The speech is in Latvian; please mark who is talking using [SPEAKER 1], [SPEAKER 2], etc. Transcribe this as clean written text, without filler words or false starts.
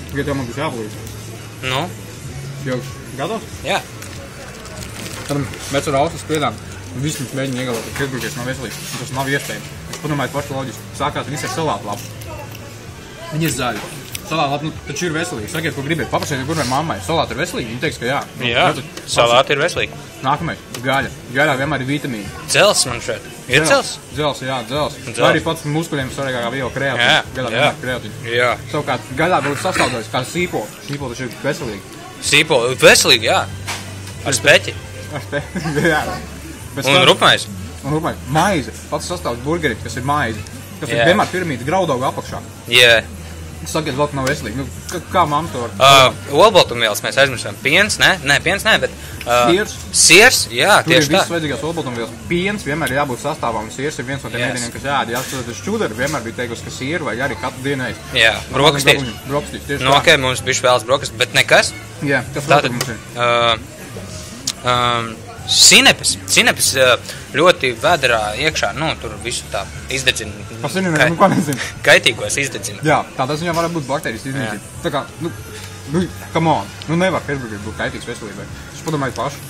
[SPEAKER 1] Tikai tev man būs jāpalīdz.
[SPEAKER 2] Nu?
[SPEAKER 1] Jau gatavs?
[SPEAKER 2] Jā.
[SPEAKER 1] Tad mēs ar Austas spiedām. Visi mums mēģina iegalvot, ka cheeseburgers nav veselīgs. Tas nav iespējams. Es padomāju pašu loģiski. Sākās visi ar salātu lapu. Viņi ir zaļi. Salātu lapu, taču ir veselīgi. Sakiet, ko gribiet. Paprasiet, kur vai mammai. Salāti ir veselīgi. Viņi teiks, ka jā.
[SPEAKER 2] Jā, salāti ir veselīgi.
[SPEAKER 1] Nākamais. Gaļa. Gaļā vienmēr ir vitamīni.
[SPEAKER 2] Dzels man šeit. Ir dzels?
[SPEAKER 1] Dzels, jā, dzels. Vai arī pats muskuļiem svarīgākā viela kreatīna.
[SPEAKER 2] Jā,
[SPEAKER 1] Gaļā
[SPEAKER 2] jā.
[SPEAKER 1] vienmēr kreatīna.
[SPEAKER 2] Jā.
[SPEAKER 1] Savukārt, gaļā vēl ir sastāvdaļas kā sīpola. Sīpola taču ir veselīgi.
[SPEAKER 2] Sīpola, veselīgi, jā. Ar speķi.
[SPEAKER 1] Jā.
[SPEAKER 2] Un rupmaizi.
[SPEAKER 1] Un rupmaizi. Maize. Pats sastāvs burgerit, kas ir maize. Kas ir vienmēr piramīdas graudauga apakšā.
[SPEAKER 2] Jā.
[SPEAKER 1] Sakiet, vēl nav veselīgi. Nu, kā mamma to var?
[SPEAKER 2] Olbaltumvielas mēs aizmirsām. Piens, piens, bet... Siers, jā,
[SPEAKER 1] Tur ir
[SPEAKER 2] tieši tā.
[SPEAKER 1] visas vajadzīgās olbaltumvielas. Piens vienmēr ir jābūt sastāvām. Siers ir viens no tiem ēdieniem, kas jāēd. Jāskatās uz čūderi, vienmēr bija teikusi, ka sieru vai arī katru dienu ēst.
[SPEAKER 2] Jā, brokastīs.
[SPEAKER 1] Brokastīs, tieši
[SPEAKER 2] Nu, ok, mums bišķi vēlas brokastīs, bet nekas.
[SPEAKER 1] Jā, kas vēl tur mums ir?
[SPEAKER 2] Sinepes. Sinepes ļoti vēdrā iekšā, nu, tur visu tā izdedzina.
[SPEAKER 1] Par sinepes, ko nezinu.
[SPEAKER 2] Kaitīgos izdedzina.
[SPEAKER 1] Jā, tādā ziņā varētu būt baktērijas iznīcīt. Tā kā, come on. Nu nevar cheeseburgers būt kaitīgs veselībai. Es padomāju pašu.